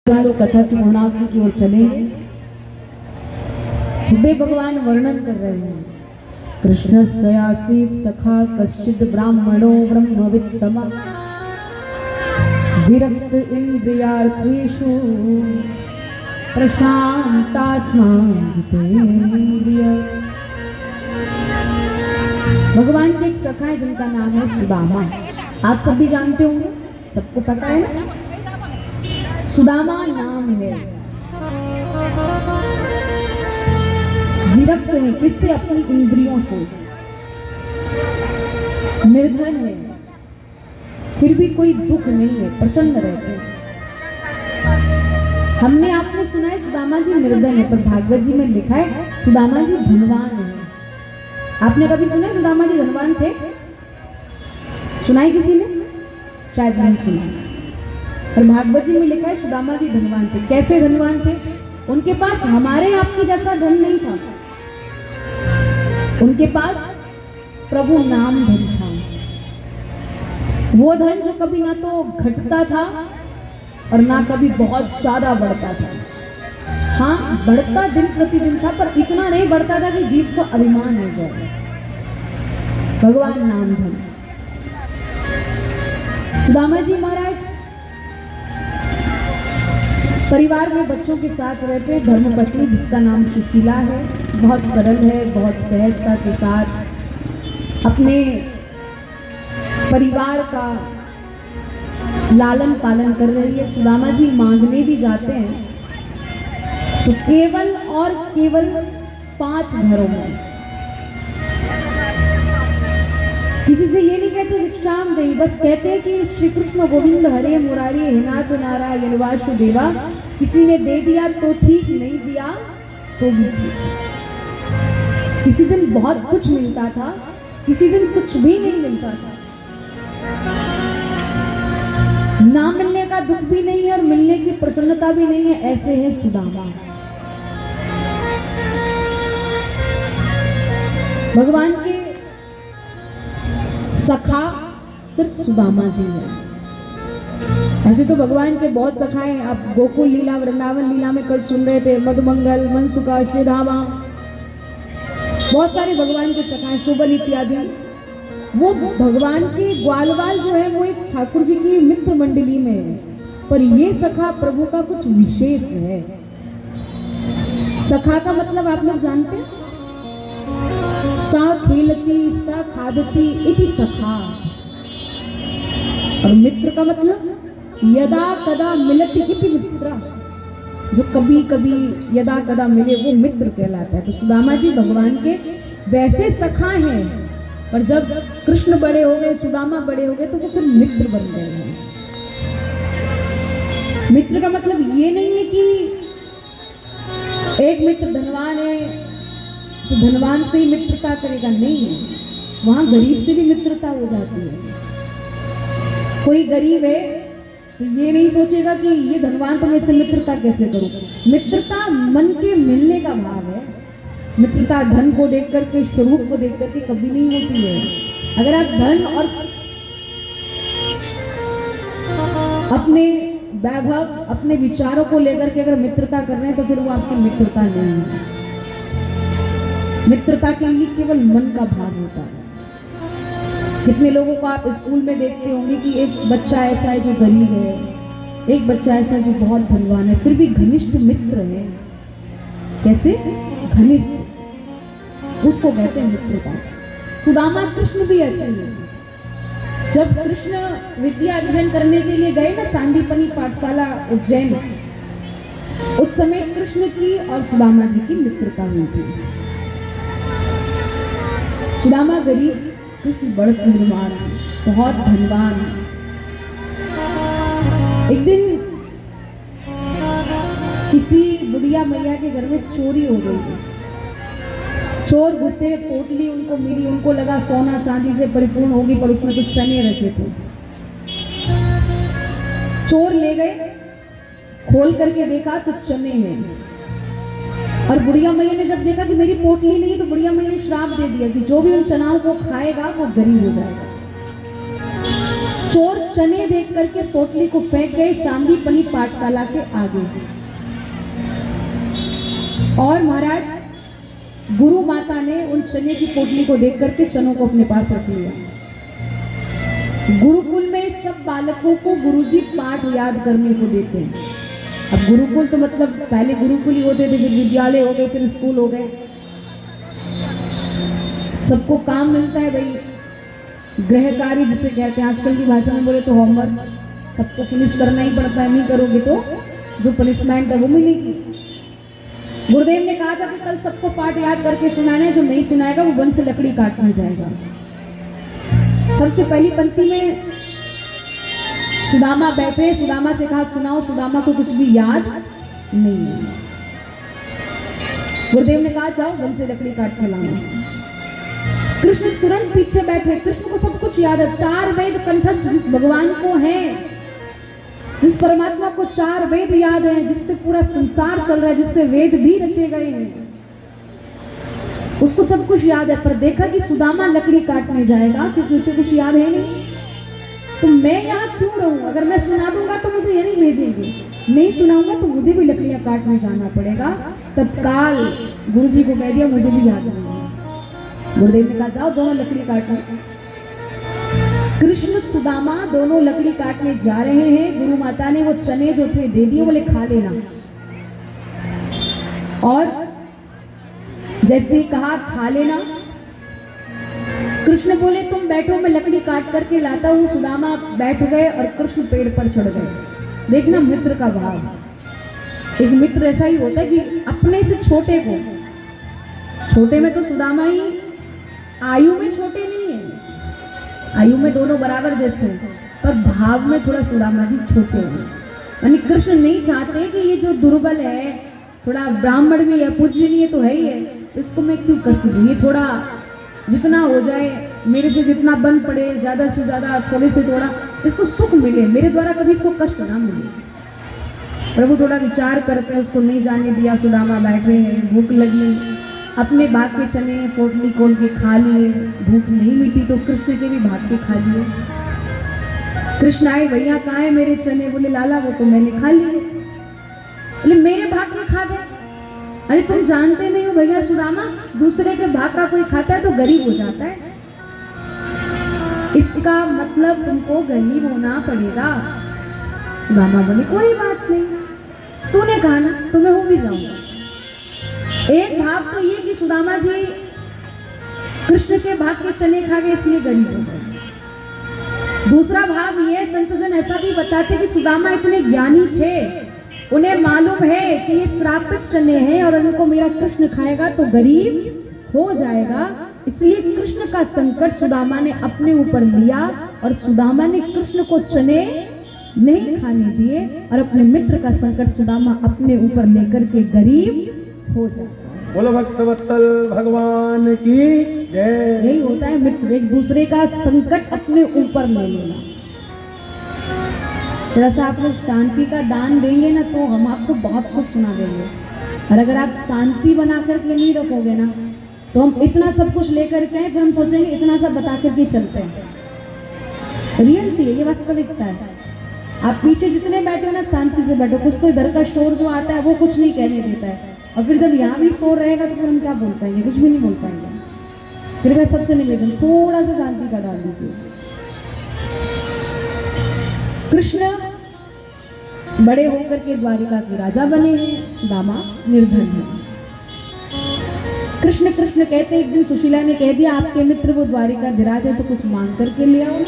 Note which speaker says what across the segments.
Speaker 1: तो कथा की पूर्णावृत्ति की ओर चलेंगे। सुखदेव भगवान वर्णन कर रहे हैं, कृष्ण सयासीत सखा कश्चिद ब्राह्मणो ब्रह्मवित्तम विरक्त इंद्रियार्थेषु प्रशांतात्मा जितेन्द्रिय। भगवान के एक सखा है जिनका नाम है सुदामा। आप सब भी जानते होंगे, सबको पता है ना, सुदामा नाम है। विरक्त है किससे? अपनी इंद्रियों से। निर्धन है, फिर भी कोई दुख नहीं है, प्रसन्न रहते हैं। हमने आपने सुना है सुदामा जी निर्धन है, पर भागवत जी में लिखा है सुदामा जी धनवान है। आपने कभी सुना है सुदामा जी धनवान थे? सुना है किसी ने? शायद नहीं सुना। और भागवत जी में लिखा है सुदामा जी धनवान थे। कैसे धनवान थे? उनके पास हमारे आपके जैसा धन नहीं था, उनके पास प्रभु नाम धन था। वो धन जो कभी ना तो घटता था और ना कभी बहुत ज्यादा बढ़ता था। हाँ, बढ़ता दिन प्रतिदिन था, पर इतना नहीं बढ़ता था कि जीव को अभिमान हो जाए। भगवान नाम धन। सुदामा जी महाराज परिवार में बच्चों के साथ रहते, धर्मपत्नी जिसका नाम सुशीला है, बहुत सरल है, बहुत सहजता के साथ अपने परिवार का लालन पालन कर रही है। सुदामा जी मांगने भी जाते हैं तो केवल और केवल 5 घरों में। किसी से ये नहीं कहते भिक्षाम देहि, बस कहते हैं कि श्री कृष्ण गोविंद हरे मुरारी हे नाथ नारायण वासुदेवा। किसी ने दे दिया तो ठीक, नहीं दिया तो भी ठीक। किसी दिन बहुत कुछ मिलता था, किसी दिन कुछ भी नहीं मिलता था। ना मिलने का दुख भी नहीं है और मिलने की प्रसन्नता भी नहीं है। ऐसे है सुदामा। भगवान के सखा सिर्फ सुदामा जी है। ऐसे तो भगवान के बहुत सखा हैं। आप गोकुल लीला, वृंदावन लीला में कल सुन रहे थे, मधुमंगल, मनसुखा, श्रीधामा, बहुत सारे भगवान के सखा हैं, सुबल इत्यादि। वो भगवान के ग्वालवाल जो है वो एक ठाकुर जी की मित्र मंडली में है, पर ये सखा प्रभु का कुछ विशेष है। सखा का मतलब आप लोग जानते हैं, सा खेलती सा खादती इति सखा। और मित्र का मतलब यदा कदा मिलति इति मित्र, जो कभी कभी यदा कदा मिले वो मित्र कहलाता है। तो सुदामा जी भगवान के वैसे सखा हैं, पर जब कृष्ण बड़े हो गए, सुदामा बड़े हो गए, तो वो फिर मित्र बन गए हैं। मित्र का मतलब ये नहीं है कि एक मित्र धनवान है तो धनवान से ही मित्रता करेगा, नहीं है। वहां गरीब से भी मित्रता हो जाती है। कोई गरीब है तो ये नहीं सोचेगा कि ये धनवान तो मैं इससे मित्रता कैसे करूं। मित्रता मन के मिलने का भाव है। मित्रता धन को देख करके, स्वरूप को देख करके कभी नहीं होती है। अगर आप धन और अपने वैभव, अपने विचारों को लेकर के अगर मित्रता कर रहे हैं तो फिर वो आपकी मित्रता नहीं है। मित्रता के लिए केवल मन का भाव होता है। कितने लोगों को आप स्कूल में देखते होंगे कि एक बच्चा ऐसा है जो गरीब है, एक बच्चा ऐसा है जो बहुत धनवान है, फिर भी घनिष्ठ मित्र है। कैसे घनिष्ठ, उसको कहते हैं मित्रता। सुदामा कृष्ण भी ऐसे ही है। जब कृष्ण विद्या अध्ययन करने के लिए गए ना सांदीपनी पाठशाला उज्जैन, उस समय कृष्ण की और सुदामा जी की मित्रता हुई थी। सुदामा गरीब, कृष्ण बड़े धनवान, बहुत धनवान। एक दिन किसी बुढ़िया मैया के घर में चोरी हो गई। चोर घुसे, पोटली उनको मिली, उनको लगा सोना चांदी से परिपूर्ण होगी, पर उसमें कुछ चने रखे थे। चोर ले गए, खोल करके देखा तो चने हैं। और बुढ़िया मैया ने जब देखा कि मेरी पोटली नहीं, तो बुढ़िया मैया ने श्राप दे दिया कि जो भी उन चनाओं को खाएगा वो गरीब हो जाएगा। चोर चने देख करके पोटली को फेंक गए सांदीपनी पाठशाला के आगे। और महाराज गुरु माता ने उन चने की पोटली को देख करके चनों को अपने पास रख लिया। गुरुकुल में सब बालकों को गुरुजी पाठ याद करने को देते हैं। अब गुरुकुल तो मतलब पहले गुरुकुल ही होते थे, फिर विद्यालय हो गए, फिर स्कूल हो गए। सबको काम मिलता है भाई, गृह कार्य जिसे कहते हैं, आजकल की भाषा में बोले तो होमवर्क, सबको फिनिश करना ही पड़ता है। नहीं करोगे तो जो पनिशमेंट है वो मिलेगी। गुरुदेव ने कहा था कि कल सबको पाठ याद करके सुनाना है, जो नहीं सुनाएगा वो वन से लकड़ी काटने जाएगा। सबसे पहली पंक्ति में सुदामा बैठे, सुदामा से कहा सुनाओ, सुदामा को कुछ भी याद नहीं है। गुरुदेव ने कहा जाओ वन से लकड़ी काट के लाना। कृष्ण तुरंत पीछे बैठे, कृष्ण को सब कुछ याद है, 4 वेद कंठस्थ जिस भगवान को है, जिस परमात्मा को 4 वेद याद है, जिससे पूरा संसार चल रहा है, जिससे वेद भी रचे गए हैं, उसको सब कुछ याद है। पर देखा कि सुदामा लकड़ी काटने जाएगा क्योंकि उसे कुछ याद है नहीं, तो मैं यहाँ क्यों रहूं? अगर मैं सुना दूंगा तो मुझे ये नहीं भेजेंगे, नहीं सुनाऊंगा तो मुझे भी लकड़ियां काटने जाना पड़ेगा। तत्काल गुरुजी को कह दिया मुझे भी याद नहीं है। गुरुदेव ने कहा जाओ दोनों लकड़ी काटो। कृष्ण सुदामा दोनों लकड़ी काटने जा रहे हैं। गुरु माता ने वो चने जो थे दे दिए, बोले खा लेना। और जैसे ही कहा खा लेना, कृष्ण बोले तुम बैठो, मैं लकड़ी काट करके लाता हूं। सुदामा बैठ गए और कृष्ण पेड़ पर चढ़ गए। देखना मित्र का भाव, एक मित्र ऐसा ही होता है कि अपने से छोटे को, छोटे में तो सुदामा ही आयु में छोटे नहीं है, आयु में दोनों बराबर जैसे हैं, पर भाव में थोड़ा सुदामा जी छोटे हैं। यानी कृष्ण नहीं चाहते कि ये जो दुर्बल है, थोड़ा ब्राह्मण भी है, पूजनीय तो है ही है, इसको मैं क्यों कष्ट दूं, ये थोड़ा जितना हो जाए मेरे से, जितना बन पड़े ज्यादा से ज्यादा, थोड़े से थोड़ा इसको सुख मिले, मेरे द्वारा कभी इसको कष्ट ना मिले। प्रभु थोड़ा विचार करके उसको नहीं जाने दिया। सुदामा बैठे हैं, भूख लगी, अपने भाग के चने पोटली खोल के खा लिए। भूख नहीं मिटी तो कृष्ण के भी भाग के खा लिए। कृष्ण आए, भैया कहाँ है मेरे चने? बोले लाला वो तो मैंने खा लिए। बोले मेरे भाग के खा गए? अरे तुम जानते नहीं हो भैया सुदामा, दूसरे के भाग का कोई खाता है तो गरीब हो जाता है, इसका मतलब तुमको गरीब होना पड़ेगा। सुदामा बोले कोई बात नहीं, तूने कहा ना तो मैं हो भी जाऊंगा। एक भाव तो ये कि सुदामा जी कृष्ण के भाग के चने खा गए इसलिए गरीब हो गए। दूसरा भाव ये, संतजन ऐसा भी बताते कि सुदामा इतने ज्ञानी थे, उन्हें मालूम है कि ये श्रापित चने हैं और उनको मेरा कृष्ण खाएगा तो गरीब हो जाएगा, इसलिए कृष्ण का संकट सुदामा ने अपने ऊपर लिया और सुदामा ने कृष्ण को चने नहीं खाने दिए और अपने मित्र का संकट सुदामा अपने ऊपर लेकर के गरीब हो जाता।
Speaker 2: बोलो भक्तवत्सल भगवान की जय।
Speaker 1: यही होता है मित्र, एक दूसरे का संकट अपने ऊपर ले लेना। थोड़ा सा आप लोग शांति का दान देंगे ना तो हम आपको बहुत कुछ सुना देंगे, और अगर आप शांति बना करके नहीं रखोगे ना तो हम इतना सब कुछ लेकर के फिर हम सोचेंगे इतना सब बता करके चलते हैं। रियलिटी है, ये वास्तविकता है। आप पीछे जितने बैठे हो ना शांति से बैठो, कुछ तो इधर का शोर जो आता है वो कुछ नहीं कहने देता है, और फिर जब यहाँ भी शोर रहेगा तो फिर हम क्या बोल पाएंगे? कुछ भी नहीं बोल पाएंगे। फिर मैं सबसे निवेदन थोड़ा सा शांति का डाल दीजिए। कृष्ण बड़े होकर के द्वारिका के राजा बने हैं, सुदामा निर्धन है। कृष्ण कृष्ण कहते एक दिन सुशीला ने कह दिया आपके मित्र वो द्वारिका धीराज है तो कुछ मांग करके ले आओ।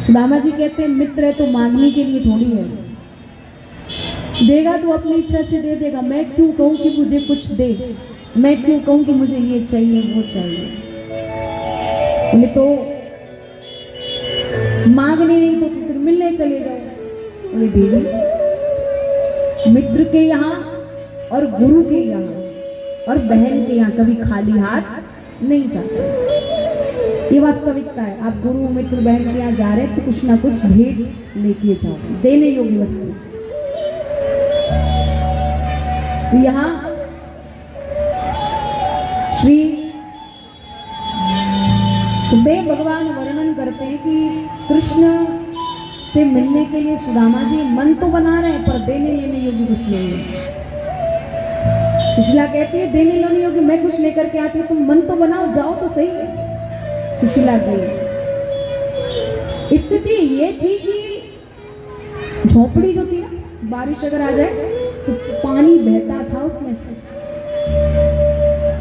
Speaker 1: सुदामा जी कहते मित्र है तो मांगने के लिए थोड़ी है, देगा तो अपनी इच्छा से दे देगा। मैं क्यों कहूं कि मुझे कुछ दे, मैं क्यों कहूं कि मुझे ये चाहिए वो चाहिए। बोले तो मांगने नहीं तो फिर मिलने चले गए। बोले देवी मित्र के यहाँ और गुरु के यहाँ और बहन के यहाँ कभी खाली हाथ नहीं जाता, ये वास्तविकता है। आप गुरु मित्र बहन के यहाँ जा रहे हैं तो कुछ ना कुछ भेंट लेके जाओ, देने योग्य वस्तु। तो यहाँ श्री सुखदेव भगवान वर्णन करते कहते हैं कि कृष्ण से मिलने के लिए सुदामा जी मन तो बना रहे हैं पर देने लेने योग्य कुछ नहीं है। सुशीला कहती है देने लेने योग्य मैं कुछ लेकर के आती हूँ, तुम मन तो बनाओ, जाओ तो सही। सुशीला गई। स्थिति ये थी कि झोपड़ी जो थी ना, बारिश अगर आ जाए तो पानी बहता था उसमें से,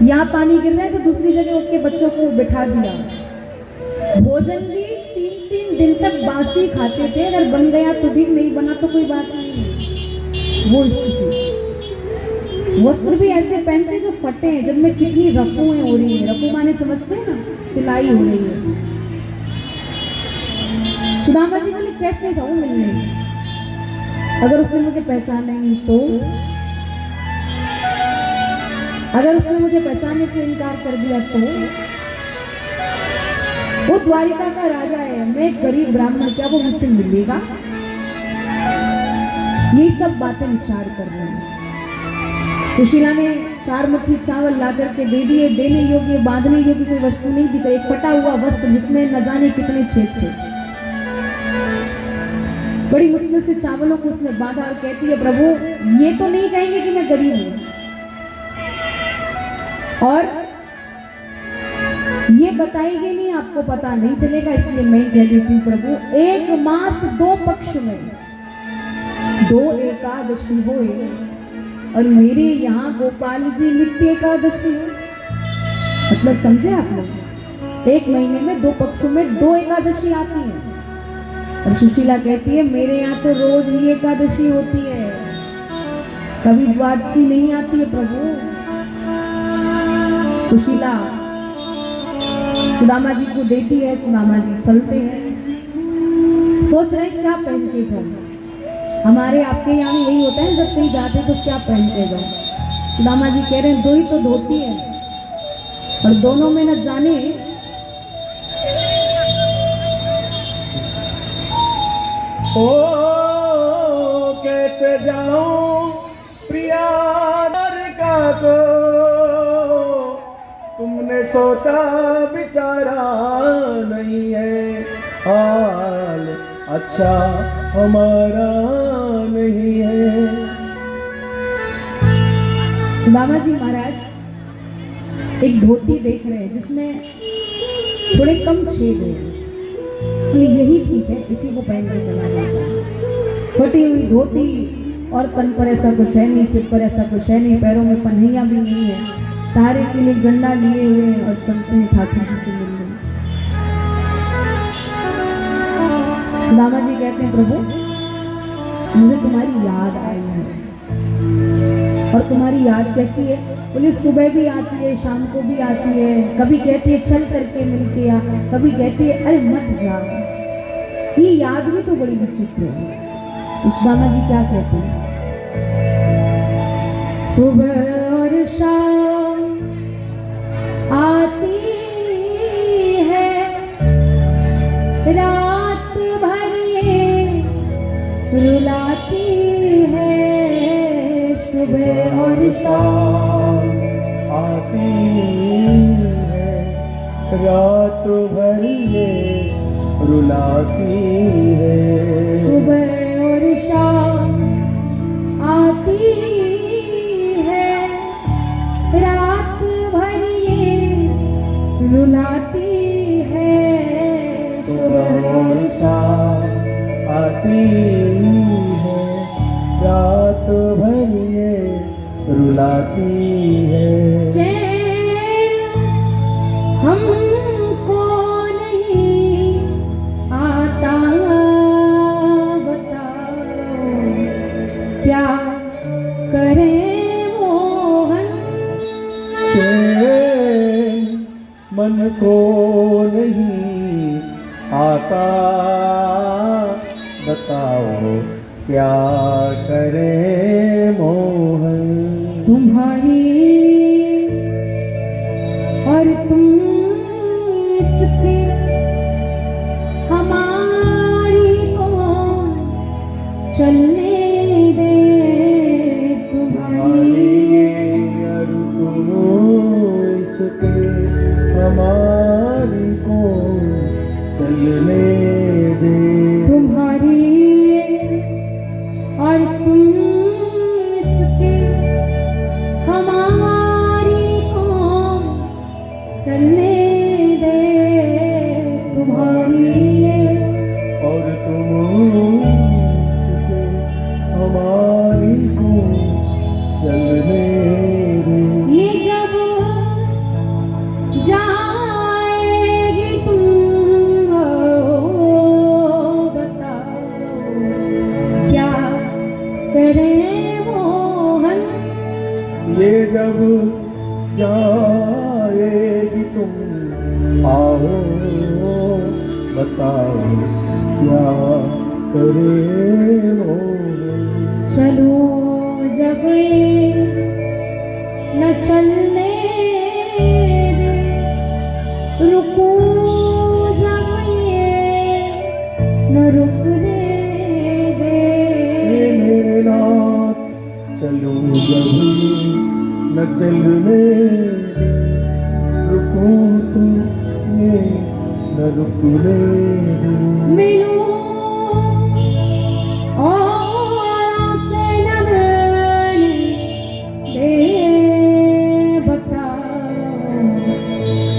Speaker 1: यहाँ पानी गिर रहा है तो दूसरी जगह उठ के बच्चों को बिठा दिया। भोजन भी 3-3 दिन तक बासी खाते थे, अगर बन गया तो भी, नहीं बना तो कोई बात नहीं। वो स्थिति। वस्त्र भी ऐसे पहनते जो फटे हैं, जिनमें कितनी रफुएं हो रही है। रफू माने समझते हैं ना, सिलाई हो रही है। सुदामा जी बोले कैसे जाऊं मिलने, अगर उसने मुझे पहचाना नहीं तो, अगर उसने मुझे पहचानने से इनकार कर दिया तो। वो द्वारिका का राजा है, मैं गरीब ब्राह्मण, क्या वो मुझसे मिलेगा? ये सब बातें विचार कर रहे हैं। सुशीला ने 4 मुट्ठी चावल ला करके दे दिए। देने योग्य, बांधने योग्य कोई वस्तु नहीं दिख रही। एक फटा हुआ वस्त्र जिसमें न जाने कितने छेद थे। बड़ी मुश्किल से चावलों को उसने बांधा और कहती है प्रभु ये तो नहीं कहेंगे कि मैं गरीब हूं, और ये बताएंगे नहीं, आपको पता नहीं चलेगा, इसलिए मैं कह देती हूँ प्रभु 1 मास 2 पक्ष में 2 एकादशी होए, और मेरे यहाँ गोपाल जी नित्य एकादशी हो। मतलब समझे आप लोग, 1 महीने में 2 पक्षों में 2 एकादशी आती है। और सुशीला कहती है मेरे यहाँ तो रोज ही एकादशी होती है, कभी द्वादशी नहीं आती है प्रभु। सुशीला सुदामा जी को देती है। सुदामा जी चलते हैं, सोच रहे क्या पहन के जाए। हमारे आपके यहाँ भी यही होता है, जब कहीं जाते तो क्या पहन के जाओ। सुदामा जी कह रहे हैं 2 ही तो धोती है, और दोनों में न जाने
Speaker 2: ओ कैसे जाऊं प्रिया द्वारिका को, तुमने सोचा बिचारा नहीं है, हाल अच्छा हमारा नहीं है।
Speaker 1: सुदामा जी महाराज एक धोती देख रहे हैं जिसमें थोड़े कम छेद हैं, यही ठीक है, इसी को पहन के चला जाता है। फटी हुई धोती, और तन पर ऐसा कुछ है नहीं, सिर पर ऐसा कुछ है नहीं, पैरों में पन्हिया भी नहीं है, सहारे के लिए डंडा लिए हुए और चलते हैं ठाकुर जी से मिलने। सुदामा जी कहते हैं प्रभु मुझे तुम्हारी याद आई है। और तुम्हारी याद कैसी है? बोले सुबह भी आती है, शाम को भी आती है, कभी कहती है चल करके मिलके आ, कभी कहती है अरे मत जा। ये याद भी तो बड़ी विचित्र है। सुदामा जी क्या कहते हैं? सुबह और शाम आती है, रात भर ये रुलाती है। सुबह और शाम
Speaker 2: आती है, रात भर ये रुलाती है।
Speaker 1: सुबह और शाम आती है, रात भर ये रुलाती है।
Speaker 2: सुबह और शाम आती है, रात भर ये रुलाती है।
Speaker 1: चैन हमको नहीं आता, बताओ क्या करें मोहन।
Speaker 2: चैन मन को नहीं आता, बताओ क्या करे मोहन।
Speaker 1: तुम्हारी और तुम इसके हमारी कौन चलने दे। तुम्हारी
Speaker 2: और तुम इसके हमारी कौन चलने
Speaker 1: करे मोहन।
Speaker 2: ये जब जाएगी तुम आओ बताओ क्या करे मोहन।
Speaker 1: चलो जब ये न चलने दे, रुको जब ये न रुकने दे।
Speaker 2: मेरे नाथ चलो जब न चलने दे, रुको तुम ये न रुकने दे।
Speaker 1: मिलो और से न मिलने दे, बताओ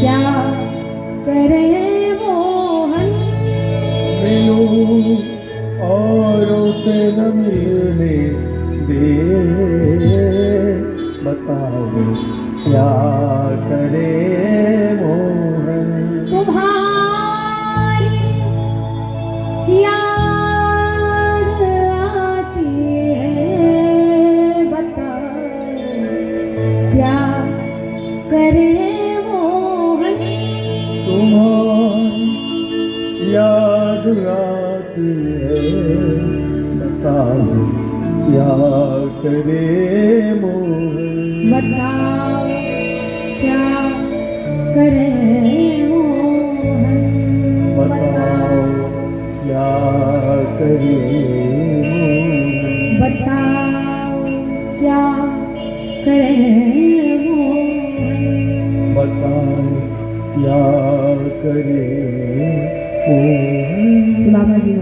Speaker 1: क्या करे मोहन।
Speaker 2: मिलो औरों से न मिलने दे, बताओ क्या करे मोहन।
Speaker 1: तुम्हारी याद आती है, बताओ क्या करे मोहन।
Speaker 2: तुम्हारी याद आती है, बताओ क्या करे मोहन।
Speaker 1: बताओ क्या करे मोहन।
Speaker 2: बताओ क्या करे मोहन।
Speaker 1: बताओ क्या करे मोहन।
Speaker 2: बताओ क्या करे मोहन।
Speaker 1: बाबा जी